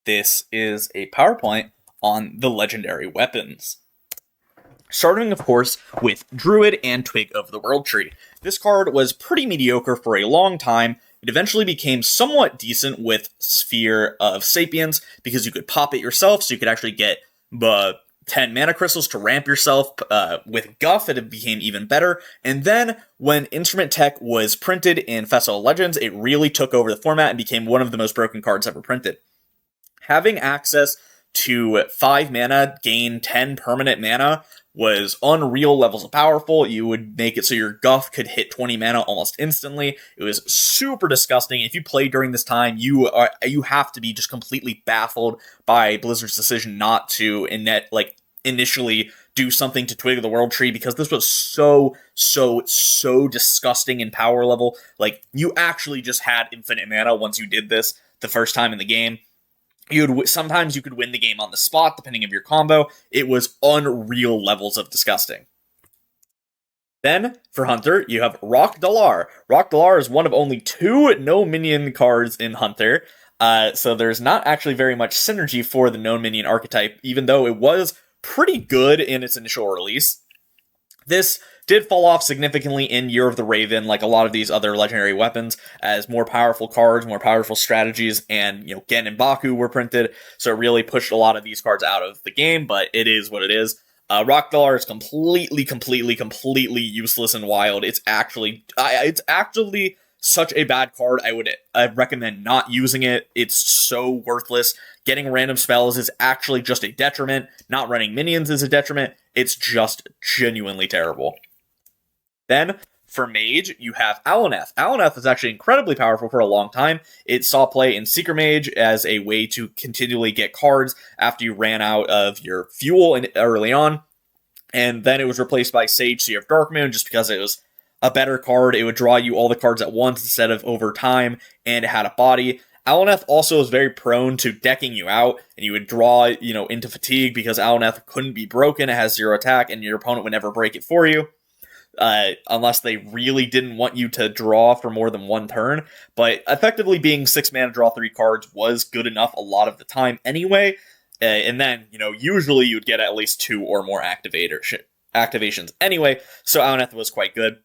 this is a PowerPoint on the legendary weapons. Starting, of course, with Druid and Twig of the World Tree. This card was pretty mediocre for a long time. It eventually became somewhat decent with Sphere of Sapience, because you could pop it yourself, so you could actually get 10 mana crystals to ramp yourself. With Guff, it became even better. And then, when Instrument Tech was printed in Festival of Legends, it really took over the format and became one of the most broken cards ever printed. Having access to 5 mana, gain 10 permanent mana, was unreal levels of powerful. You would make it so your Guff could hit 20 mana almost instantly. It was super disgusting. If you play during this time, you have to be just completely baffled by Blizzard's decision not to initially do something to Twig of the World Tree, because this was so disgusting in power level. Like, you actually just had infinite mana once you did this the first time in the game. Sometimes you could win the game on the spot, depending on your combo. It was unreal levels of disgusting. Then, for Hunter, you have Rock Dalar. Rock Dalar is one of only 2 no-minion cards in Hunter, so there's not actually very much synergy for the no-minion archetype, even though it was pretty good in its initial release. This did fall off significantly in Year of the Raven, like a lot of these other legendary weapons, as more powerful cards, more powerful strategies, and Gen and Baku were printed, so it really pushed a lot of these cards out of the game, but it is what it is. Rock Dalar is completely useless in Wild. It's actually such a bad card. I'd recommend not using it. It's so worthless. Getting random spells is actually just a detriment. Not running minions is a detriment. It's just genuinely terrible. Then, for Mage, you have Aluneth. Aluneth is actually incredibly powerful for a long time. It saw play in Seeker Mage as a way to continually get cards after you ran out of your fuel early on. And then it was replaced by Sage Seer of Darkmoon, just because it was a better card. It would draw you all the cards at once instead of over time, and it had a body. Aluneth also is very prone to decking you out, and you would draw, into fatigue, because Aluneth couldn't be broken. It has 0 attack, and your opponent would never break it for you. Unless they really didn't want you to draw for more than 1 turn. But effectively being 6 mana, draw 3 cards was good enough a lot of the time anyway. And then, usually you'd get at least 2 or more activations anyway, so Aluneth was quite good.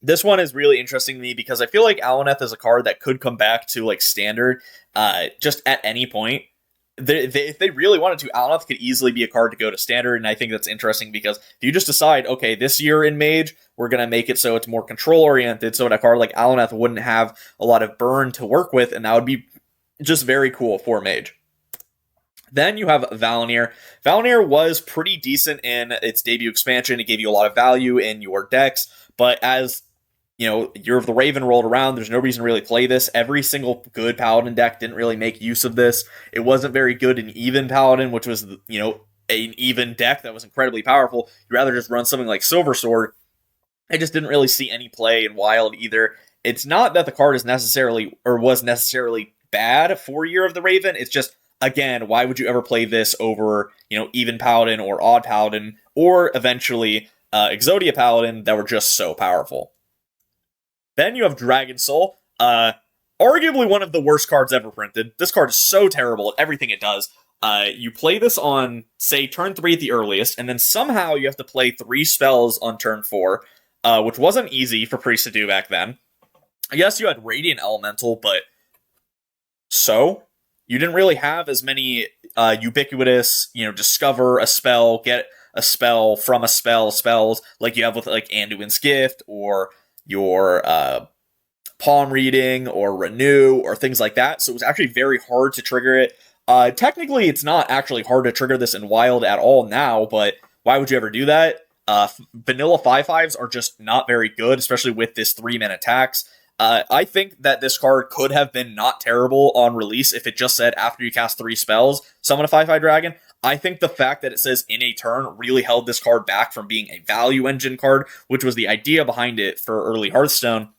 This one is really interesting to me because I feel like Aluneth is a card that could come back to Standard just at any point. If they really wanted to, Aluneth could easily be a card to go to Standard, and I think that's interesting because if you just decide, okay, this year in Mage, we're going to make it so it's more control-oriented, so a card like Aluneth wouldn't have a lot of burn to work with, and that would be just very cool for Mage. Then you have Val'anyr. Val'anyr was pretty decent in its debut expansion. It gave you a lot of value in your decks, but as Year of the Raven rolled around, there's no reason to really play this. Every single good Paladin deck didn't really make use of this. It wasn't very good in Even Paladin, which was, an even deck that was incredibly powerful. You'd rather just run something like Silver Sword. I just didn't really see any play in Wild either. It's not that the card is was necessarily bad for Year of the Raven. It's just, again, why would you ever play this over, Even Paladin or Odd Paladin, or eventually Exodia Paladin that were just so powerful? Then you have Dragon Soul, arguably one of the worst cards ever printed. This card is so terrible at everything it does. You play this on, say, turn 3 at the earliest, and then somehow you have to play 3 spells on turn 4, which wasn't easy for priests to do back then. I guess you had Radiant Elemental, but so you didn't really have as many ubiquitous, discover a spell, get a spell from a spells like you have with Anduin's Gift, or your palm reading, or renew, or things like that. So it was actually very hard to trigger it. Technically, it's not actually hard to trigger this in Wild at all now, but why would you ever do that? Vanilla 5/5s are just not very good, especially with this 3-mana tax. I think that this card could have been not terrible on release if it just said, after you cast 3 spells, summon a 5/5 dragon. I think the fact that it says in a turn really held this card back from being a value engine card, which was the idea behind it for early Hearthstone.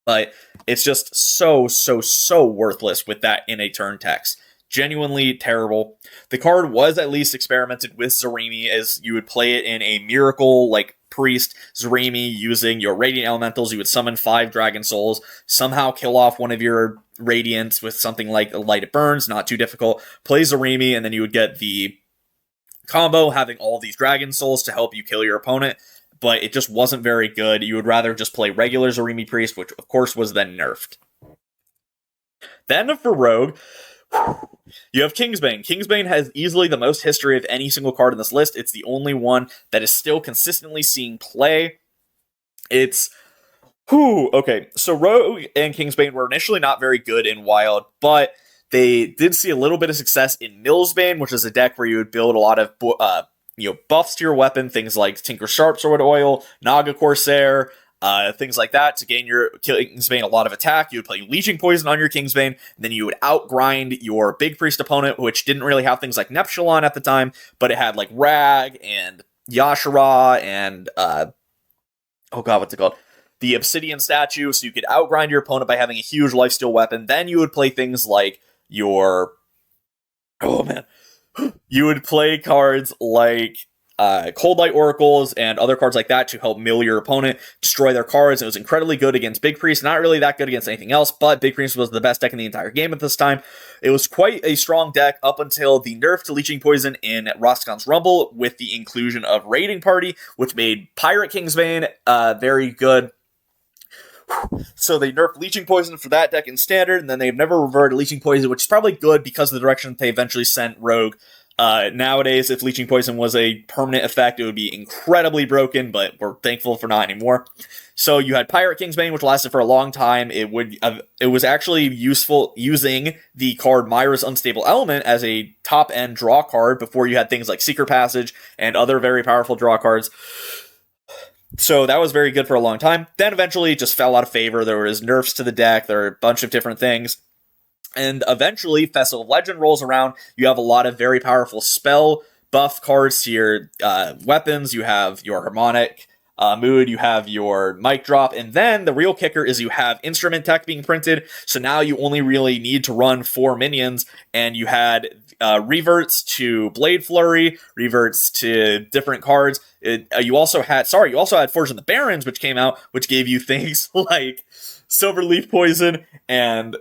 But it's just so worthless with that in a turn text. Genuinely terrible. The card was at least experimented with Zarimi, as you would play it in a miracle, priest Zarimi using your Radiant Elementals. You would summon 5 Dragon Souls, somehow kill off one of your Radiance with something like Light It Burns, not too difficult. Play Zarimi, and then you would get the combo having all these Dragon Souls to help you kill your opponent, but it just wasn't very good. You would rather just play regular Zarimi Priest, which of course was then nerfed. Then for Rogue, you have Kingsbane. Kingsbane has easily the most history of any single card in this list. It's the only one that is still consistently seeing play. It's... okay, so Rogue and Kingsbane were initially not very good in Wild, but they did see a little bit of success in Millsbane, which is a deck where you would build a lot of buffs to your weapon, things like Tinker Sharp Sword Oil, Naga Corsair, things like that to gain your Kingsbane a lot of attack. You would play Leeching Poison on your Kingsbane, and then you would outgrind your Big Priest opponent, which didn't really have things like Neptulon at the time, but it had like Rag and Yashara and what's it called? The Obsidian Statue, so you could outgrind your opponent by having a huge lifesteal weapon. Then you would play things like your... you would play cards like Cold Light Oracles and other cards like that to help mill your opponent, destroy their cards. It was incredibly good against Big Priest, not really that good against anything else, but Big Priest was the best deck in the entire game at this time. It was quite a strong deck up until the nerf to Leeching Poison in Roscon's Rumble with the inclusion of Raiding Party, which made Pirate Kingsbane very good. So they nerfed Leeching Poison for that deck in Standard, and then they've never reverted Leeching Poison, which is probably good because of the direction that they eventually sent Rogue. Nowadays, if Leeching Poison was a permanent effect, it would be incredibly broken, but we're thankful for not anymore. So you had Pirate Kingsbane, which lasted for a long time. It was actually useful using the card Myra's Unstable Element as a top-end draw card before you had things like Secret Passage and other very powerful draw cards. So that was very good for a long time. Then eventually it just fell out of favor. There was nerfs to the deck. There were a bunch of different things. And eventually Festival of Legend rolls around. You have a lot of very powerful spell buff cards to your weapons. You have your Harmonic Mood. You have your Mic Drop. And then the real kicker is you have Instrument Tech being printed. So now you only really need to run 4 minions. And you had reverts to Blade Flurry, reverts to different cards. You also had Fortune the Barons, which came out, which gave you things like Silverleaf Poison and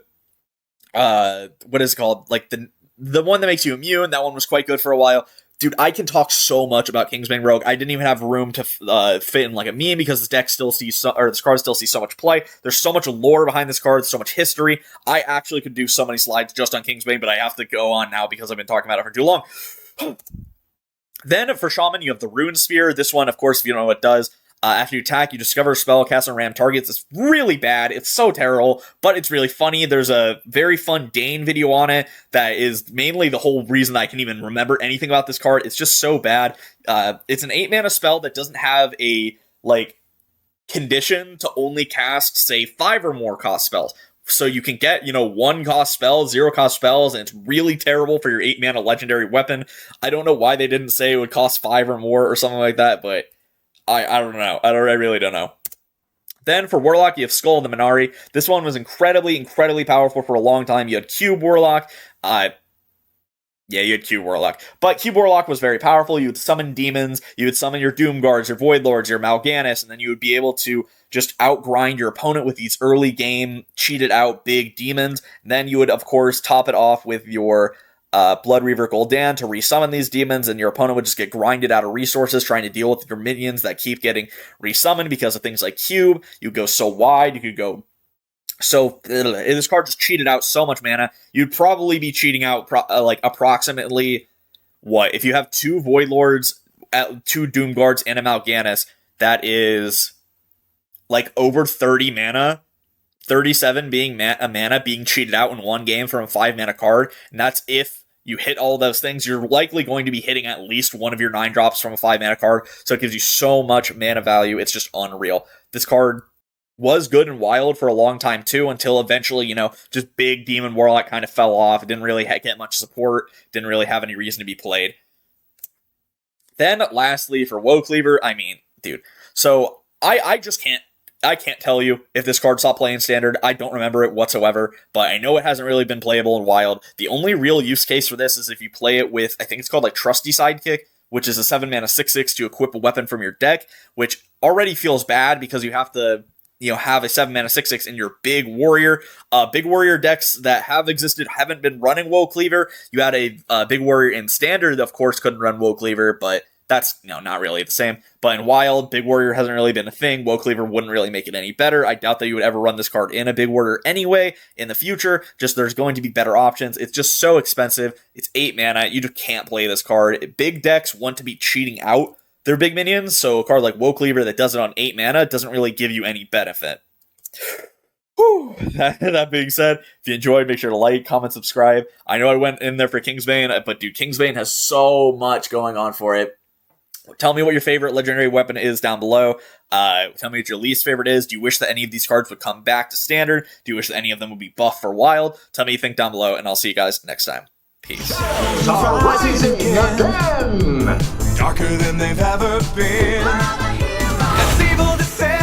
what is it called? Like the one that makes you immune. That one was quite good for a while. Dude, I can talk so much about Kingsbane Rogue. I didn't even have room to fit in like a meme because this deck still sees this card still sees so much play. There's so much lore behind this card, so much history. I actually could do so many slides just on Kingsbane, but I have to go on now because I've been talking about it for too long. Then for Shaman, you have the Rune Sphere. This one, of course, if you don't know what it does, after you attack, you discover a spell, cast on random targets. It's really bad. It's so terrible, but it's really funny. There's a very fun Dane video on it that is mainly the whole reason I can even remember anything about this card. It's just so bad. It's an 8-mana spell that doesn't have a, condition to only cast, say, 5 or more cost spells. So you can get, 1 cost spells, 0 cost spells, and it's really terrible for your 8-mana legendary weapon. I don't know why they didn't say it would cost 5 or more or something like that, but I don't know. I really don't know. Then for Warlock, you have Skull and the Minari. This one was incredibly, incredibly powerful for a long time. You had Cube Warlock. You had Cube Warlock. But Cube Warlock was very powerful. You would summon demons. You would summon your Doom Guards, your Void Lords, your Mal'Ganis, and then you would be able to just outgrind your opponent with these early game, cheated out big demons. And then you would, of course, top it off with your Blood Reaver Gul'dan to resummon these demons, and your opponent would just get grinded out of resources trying to deal with your minions that keep getting resummoned because of things like Cube. You go so wide, you could go so... This card just cheated out so much mana. You'd probably be cheating out approximately... What? If you have 2 Void Lords, 2 Doom Guards, and a Mal'Ganis, that is over 30 mana. 37 being a mana being cheated out in one game from a 5-mana card, and that's if you hit all those things. You're likely going to be hitting at least one of your 9 drops from a 5-mana card, so it gives you so much mana value, it's just unreal. This card was good and wild for a long time too, until eventually, just big Demon Warlock kind of fell off. It didn't really get much support, didn't really have any reason to be played. Then, lastly, for Woe Cleaver, dude. So, I can't tell you if this card stopped playing Standard. I don't remember it whatsoever, but I know it hasn't really been playable in Wild. The only real use case for this is if you play it with, I think it's called Trusty Sidekick, which is a 7-mana 6/6 to equip a weapon from your deck, which already feels bad because you have to have a 7-mana 6/6 in your big warrior. Big warrior decks that have existed haven't been running Woe Cleaver. You had a big warrior in standard, of course, couldn't run Woe Cleaver, but that's not really the same. But in Wild, Big Warrior hasn't really been a thing. Woe Cleaver wouldn't really make it any better. I doubt that you would ever run this card in a Big Warrior anyway in the future. Just there's going to be better options. It's just so expensive. It's 8 mana. You just can't play this card. Big decks want to be cheating out their big minions, so a card like Woe Cleaver that does it on 8 mana doesn't really give you any benefit. Whew. That being said, if you enjoyed, make sure to like, comment, subscribe. I know I went in there for Kingsbane, but dude, Kingsbane has so much going on for it. Tell me what your favorite legendary weapon is down below. Tell me what your least favorite is. Do you wish that any of these cards would come back to standard? Do you wish that any of them would be buffed for wild? Tell me what you think down below, and I'll see you guys next time. Peace. Rising again! Darker than they've ever been. It's evil to say.